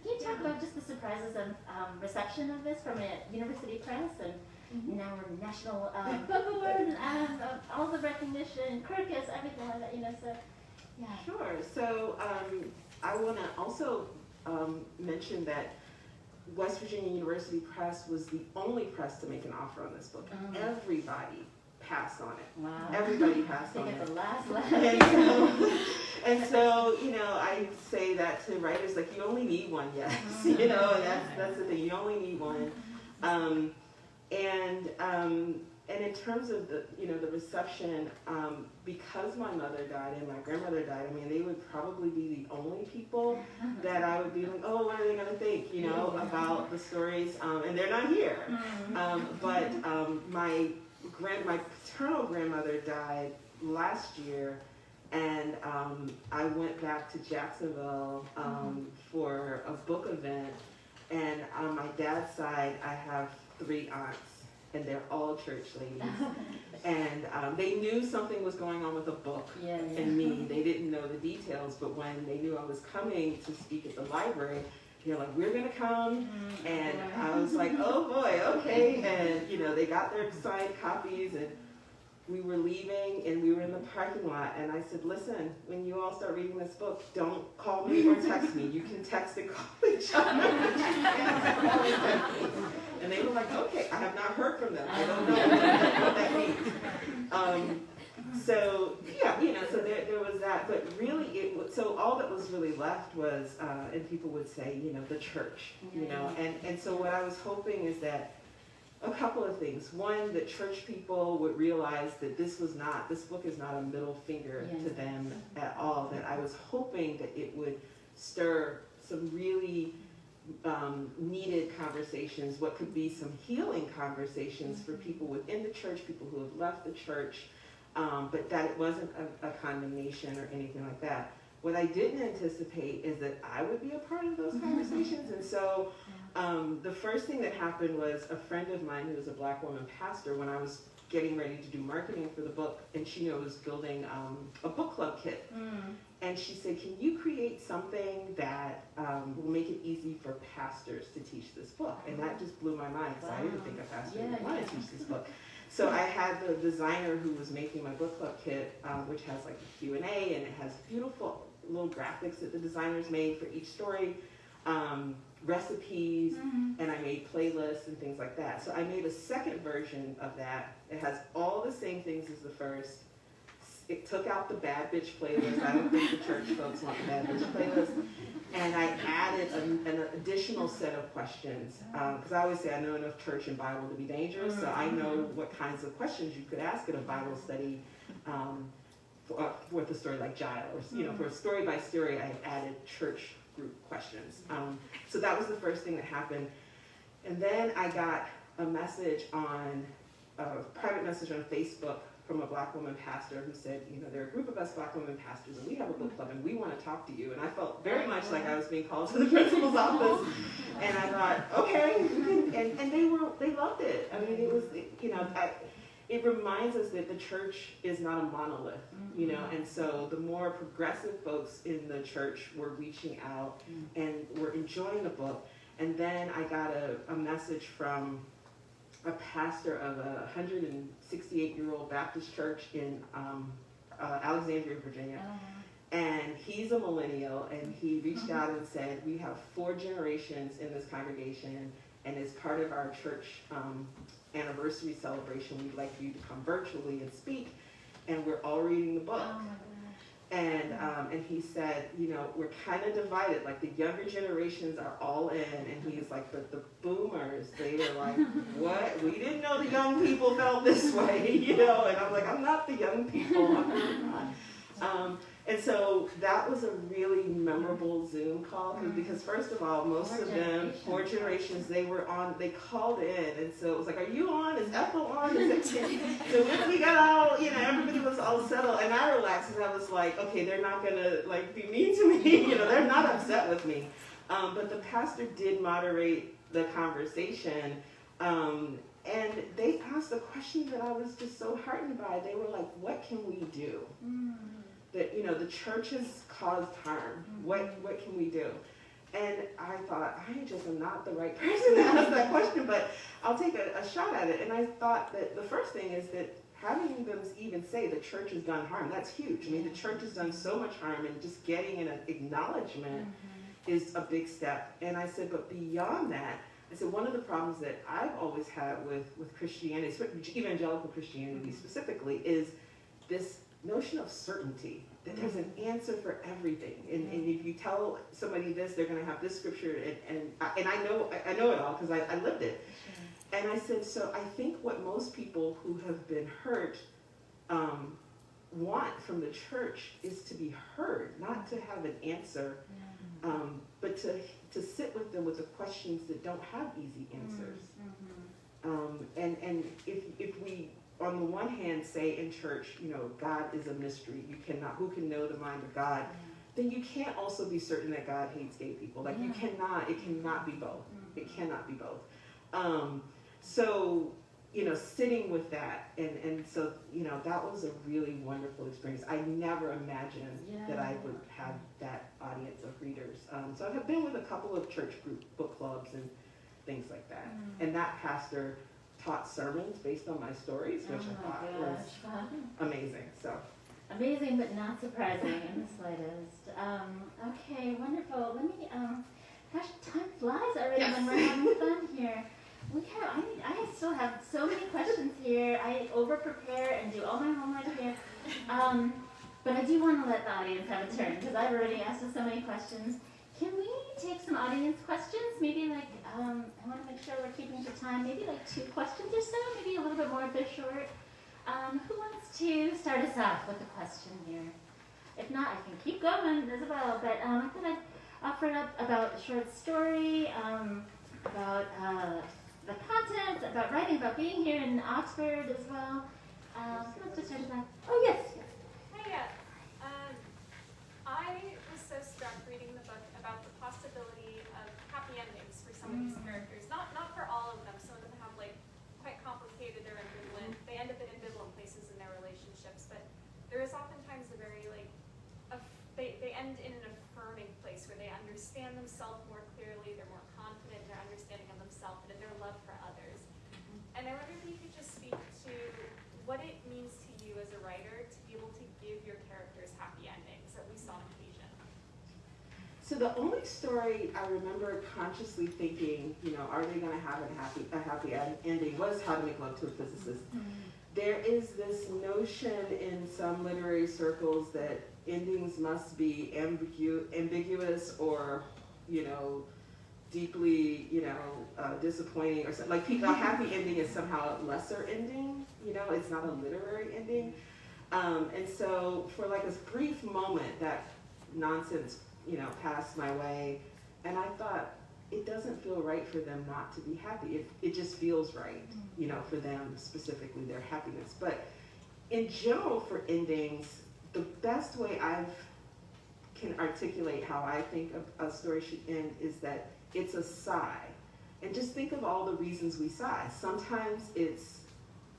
Can you talk about just the surprises of reception of this from a university press, and now we're National Book Award, and all the recognition, Kirkus, everything like that, so, yeah. Sure. So I want to also mention that West Virginia University Press was the only press to make an offer on this book. Everybody passed on it. Wow. Everybody passed They on get it. the last And so, I say that to writers, like, you only need one, yes. That's the thing. You only need one. And in terms of the reception, because my mother died and my grandmother died, they would probably be the only people that I would be like, oh, what are they going to think, about the stories, and they're not here. But my paternal grandmother died last year, and I went back to Jacksonville for a book event, and on my dad's side, I have 3 aunts. And they're all church ladies. And they knew something was going on with the book and me. They didn't know the details, but when they knew I was coming to speak at the library, they're like, we're going to come. And I was like, oh boy, okay. And, they got their signed copies, and we were leaving, and we were in the parking lot. And I said, listen, when you all start reading this book, don't call me or text me. You can text and call each other. And they were like, okay, I have not heard from them. I don't know what that means. So there was that. But really, so all that was really left was, and people would say, the church, And so what I was hoping is that a couple of things. One, that church people would realize that this book is not a middle finger to them at all. That I was hoping that it would stir some really needed conversations, what could be some healing conversations for people within the church, people who have left the church, but that it wasn't a condemnation or anything like that. What I didn't anticipate is that I would be a part of those conversations, and so the first thing that happened was a friend of mine who was a Black woman pastor, when I was getting ready to do marketing for the book, and she was building a book club kit. And she said, can you create something that will make it easy for pastors to teach this book? And that just blew my mind, because I didn't think a pastor would want to teach this book. So I had the designer who was making my book club kit, which has like a Q&A, and it has beautiful little graphics that the designers made for each story, recipes, and I made playlists and things like that. So I made a second version of that. It has all the same things as the first. It took out the bad bitch playlist. I don't think the church folks want the bad bitch playlist. And I added an additional set of questions. Because I always say I know enough church and Bible to be dangerous, so I know what kinds of questions you could ask at a Bible study with a story like Giles. Or, for a story by story, I added church group questions. So that was the first thing that happened. And then I got a private message on Facebook from a Black woman pastor who said, there are a group of us Black women pastors, and we have a book club, and we want to talk to you. And I felt very much like I was being called to the principal's office. And I thought, okay, and they loved it. It was, it reminds us that the church is not a monolith, and so the more progressive folks in the church were reaching out and were enjoying the book. And then I got a message from a pastor of a 168-year-old Baptist church in Alexandria, Virginia. And he's a millennial, and he reached out and said, we have 4 generations in this congregation, and as part of our church anniversary celebration, we'd like you to come virtually and speak, and we're all reading the book. Oh my gosh. And he said, we're kind of divided, like the younger generations are all in, and he's like, but the boomers, they are like, what? We didn't know the young people felt this way, you know? And I'm like, I'm not the young people, I'm really not. And so that was a really memorable Zoom call because first of all, most of them, 4 generations, they called in, and so it was like, are you on? Is Ethel on? So when we got all, you know, everybody was all settled, and I relaxed, and I was like, okay, they're not gonna like be mean to me, you know, they're not upset with me. But the pastor did moderate the conversation, and they asked a question that I was just so heartened by. They were like, what can we do? That, you know, the church has caused harm. What can we do? And I thought, I just am not the right person to ask that question, but I'll take a shot at it. And I thought that the first thing is that having them even say the church has done harm, that's huge. I mean, the church has done so much harm, and just getting an acknowledgement is a big step. And I said, but beyond that, I said, one of the problems that I've always had with Christianity, evangelical Christianity specifically, is this notion of certainty, that there's an answer for everything. And if you tell somebody this, they're going to have this scripture, and I know it all because I lived it. And I said, so I think what most people who have been hurt want from the church is to be heard, not to have an answer, but to sit with them with the questions that don't have easy answers. And if we, on the one hand, say in church, you know, God is a mystery. Who can know the mind of God? Then you can't also be certain that God hates gay people. Like it cannot be both. It cannot be both. So, you know, sitting with that, and so, you know, that was a really wonderful experience. I never imagined that I would have that audience of readers. So I've been with a couple of church group book clubs and things like that. And that pastor taught sermons based on my stories, which I thought was amazing. So amazing, but not surprising in the slightest. Okay, wonderful. Let me, gosh, time flies already when we're having fun here. I still have so many questions here. I over-prepare and do all my homework here. But I do want to let the audience have a turn because I've already asked us so many questions. Can we take some audience questions? Maybe like, I want to make sure we're keeping to time. Maybe like 2 questions or so, maybe a little bit more if they're short. Who wants to start us off with a question here? If not, I can keep going as well. But I thought I'd offer up about a short story, about the content, about writing, about being here in Oxford as well. Who wants to start us off? Oh, yes. Hey, I was so struck reading the book about the possibility of happy endings for some of these characters. Not for all of them. Some of them have like quite complicated or ambivalent. They end up in ambivalent places in their relationships, but there is oftentimes a very like they end in an affirming place where they understand themselves more clearly. They're more confident in their understanding of themselves and in their love for others. And I wonder if you could just speak to what it means to you as a writer to be able to give your characters happy endings, at least on occasion. So the only story I remember consciously thinking, you know, are they going to have a happy ending, was How to Make Love to a Physicist. There is this notion in some literary circles that endings must be ambiguous or, you know, deeply, you know, disappointing or something. Like a happy ending is somehow a lesser ending, you know, it's not a literary ending. And so for like a brief moment, that nonsense, you know, passed my way, and I thought, it doesn't feel right for them not to be happy. It just feels right, you know, for them specifically, their happiness. But in general, for endings, the best way I can articulate how I think a story should end is that it's a sigh. And just think of all the reasons we sigh. Sometimes it's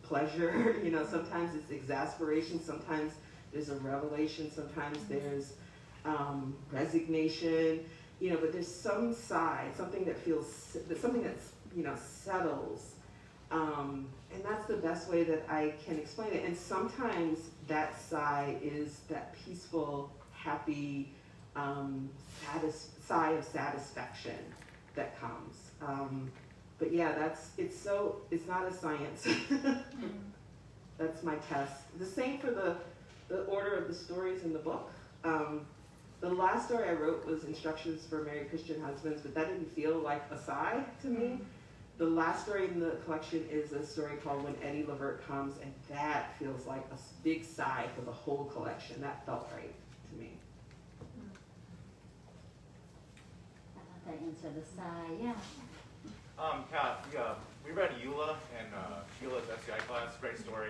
pleasure, you know, sometimes it's exasperation, sometimes there's a revelation, sometimes there's resignation, you know, but there's some sigh, something that's, you know, settles. And that's the best way that I can explain it. And sometimes that sigh is that peaceful, happy, sigh of satisfaction that comes. But yeah, it's not a science. That's my test. The same for the order of the stories in the book. The last story I wrote was Instructions for Married Christian Husbands, but that didn't feel like a sigh to me. The last story in the collection is a story called When Eddie Levert Comes, and that feels like a big sigh for the whole collection. That felt right to me. I thought that answered the sigh, yeah. Kat, we read Eula in Sheila's SCI class, great story.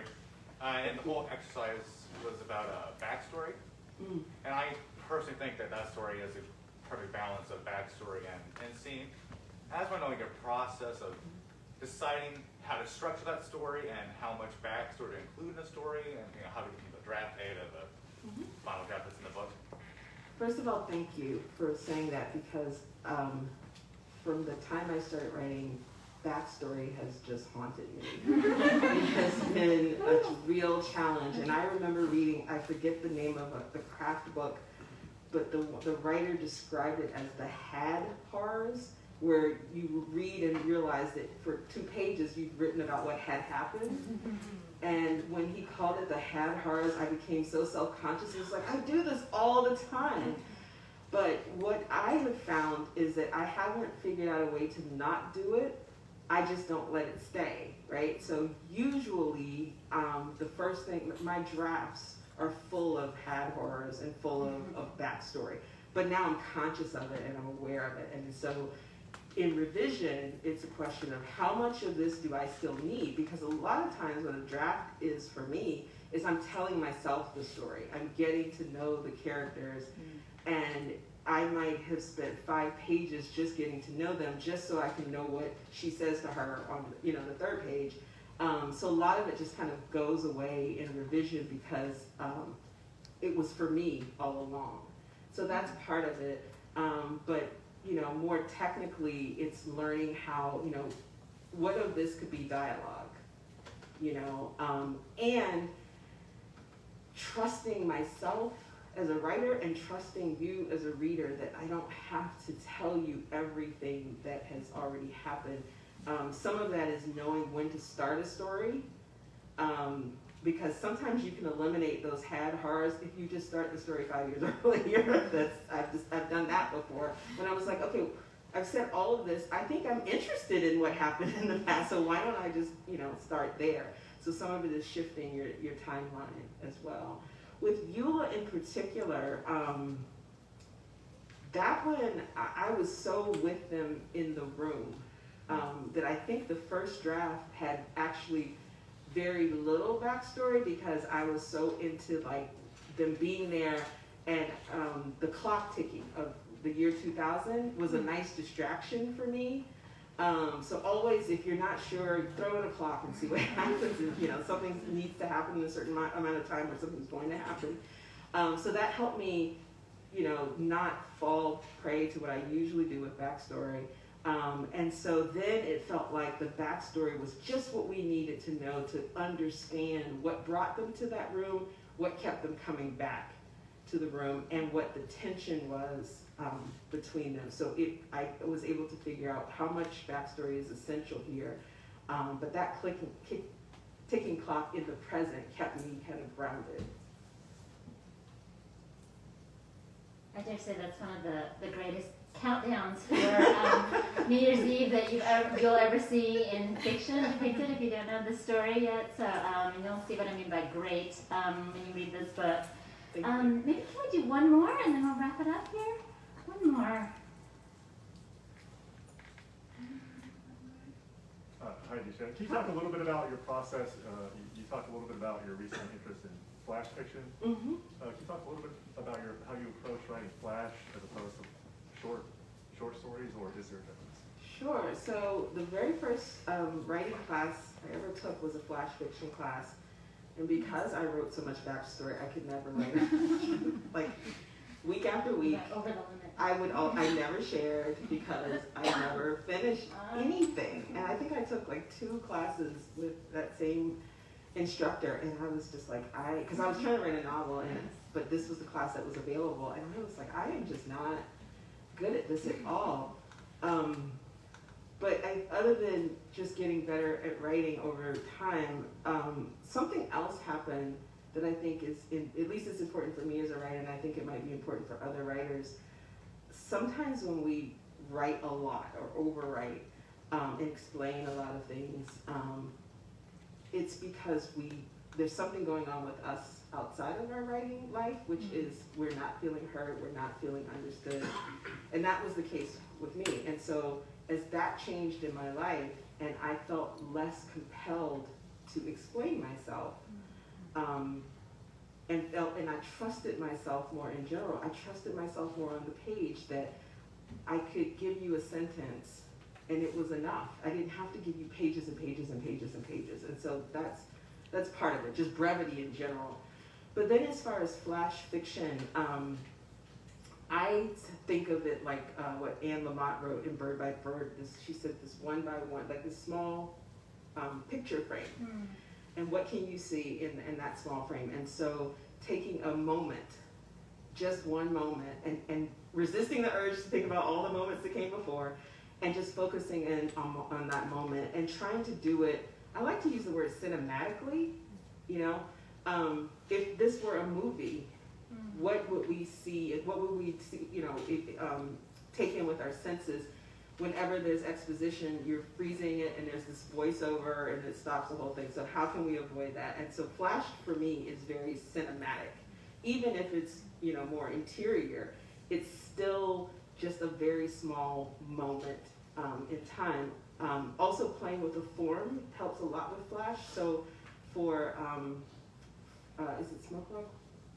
And the whole exercise was about a backstory. And I personally think that that story is a perfect balance of backstory and scene. I just want to know your process of deciding how to structure that story and how much backstory to include in the story, and how to keep the draft A to the final draft that's in the book. First of all, thank you for saying that, because from the time I started writing, backstory has just haunted me. It has been a real challenge, and I remember reading, I forget the name of the craft book, but the writer described it as the had horrors, where you read and realize that for 2 pages you've written about what had happened. And when he called it the had horrors, I became so self-conscious. It was like, I do this all the time. But what I have found is that I haven't figured out a way to not do it. I just don't let it stay, right? So usually the first thing, my drafts are full of had horrors and full of backstory. But now I'm conscious of it and I'm aware of it. And so in revision, it's a question of how much of this do I still need? Because a lot of times what a draft is for me is I'm telling myself the story. I'm getting to know the characters, and I might have spent 5 pages just getting to know them, just so I can know what she says to her on the 3rd page. So a lot of it just kind of goes away in revision because it was for me all along. So that's part of it. But more technically, it's learning how, what of this could be dialogue, and trusting myself as a writer and trusting you as a reader that I don't have to tell you everything that has already happened. Some of that is knowing when to start a story, because sometimes you can eliminate those had horrors if you just start the story 5 years earlier. I've done that before. When I was like, okay, I've said all of this. I think I'm interested in what happened in the past, so why don't I just start there? So some of it is shifting your timeline as well. With Eula in particular, that one I was so with them in the room that I think the first draft had actually very little backstory, because I was so into them being there, and the clock ticking of the year 2000 was a nice distraction for me. So always, if you're not sure, throw in a clock and see what happens. If something needs to happen in a certain amount of time, or something's going to happen. So that helped me, not fall prey to what I usually do with backstory. And so then it felt like the backstory was just what we needed to know to understand what brought them to that room, what kept them coming back to the room, and what the tension was between them. So I was able to figure out how much backstory is essential here. But that ticking clock in the present kept me kind of grounded. I dare say that's one of the greatest countdowns for New Year's Eve that you'll ever see in fiction depicted, if you don't know the story yet. So you'll see what I mean by great when you read this book. Maybe can we do one more and then we'll wrap it up here? One more. Hi, Deesha. Can you talk a little bit about your process? You talked a little bit about your recent interest in flash fiction. Can you talk a little bit about how you approach writing flash as opposed to short stories, or is there a difference? Sure. So the very first writing class I ever took was a flash fiction class. And because I wrote so much backstory, I could never write like week after week. Over the limit. I never shared because I never finished anything. And I think I took like 2 classes with that same instructor, and I was just like, because I was trying to write a novel, but this was the class that was available, and I was like, I am just not good at this at all. But other than just getting better at writing over time, something else happened that I think is, at least it's important for me as a writer, and I think it might be important for other writers. Sometimes when we write a lot or overwrite, and explain a lot of things, it's because there's something going on with us outside of our writing life, which is we're not feeling heard, we're not feeling understood. And that was the case with me. And so as that changed in my life, and I felt less compelled to explain myself, and I trusted myself more in general. I trusted myself more on the page, that I could give you a sentence and it was enough. I didn't have to give you pages and pages and pages and pages. And so that's part of it, just brevity in general. But then as far as flash fiction, I think of it like what Anne Lamott wrote in Bird by Bird. She said this one by one, like this small picture frame. And what can you see in that small frame? And so taking a moment, just one moment, and resisting the urge to think about all the moments that came before, and just focusing in on that moment and trying to do it. I like to use the word cinematically, you know. If this were a movie, what would we see? What would we see, you know, take in with our senses? Whenever there's exposition, you're freezing it and there's this voiceover and it stops the whole thing. So how can we avoid that? And so flash for me is very cinematic. Even if it's, you know, more interior, it's still just a very small moment in time. Also playing with the form helps a lot with flash. So for, is it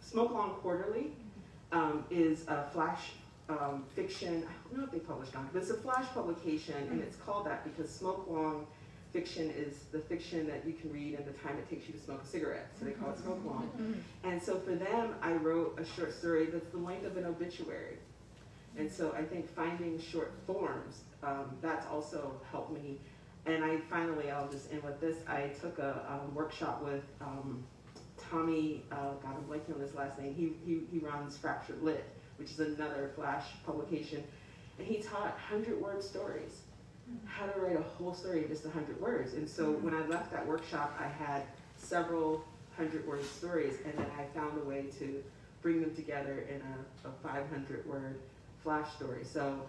Smoke Long Quarterly is a flash fiction. I don't know if they published on it, but it's a flash publication, and it's called that because Smoke Long fiction is the fiction that you can read in the time it takes you to smoke a cigarette. So they call it Smoke Long. And so for them, I wrote a short story that's the length of an obituary. And so I think finding short forms, that's also helped me. And I'll just end with this. I took a workshop with Tommy, God, I'm blanking on his last name. He runs Fractured Lit, which is another flash publication. And he taught 100-word stories, how to write a whole story in just 100 words. And so when I left that workshop, I had several 100-word stories, and then I found a way to bring them together in a 500-word flash story. So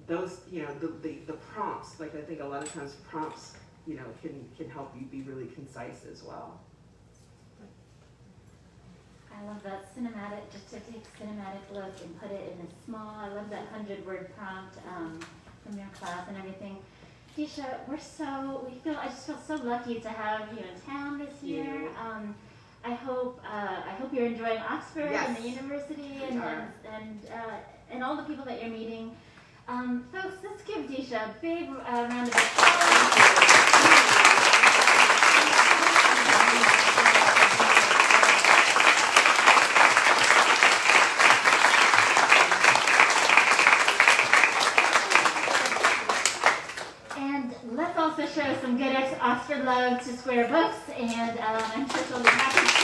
those, you know, the prompts, like I think a lot of times prompts, you know, can help you be really concise as well. I love that cinematic, just to take a cinematic look and put it in a small, I love that 100-word prompt from your class and everything. Deesha, I just feel so lucky to have you in town this year. I hope you're enjoying Oxford and the university and all the people that you're meeting. Folks, let's give Deesha a big round of applause. And let's also show some good Oxford love to Square Books, and I'm sure she'll be happy.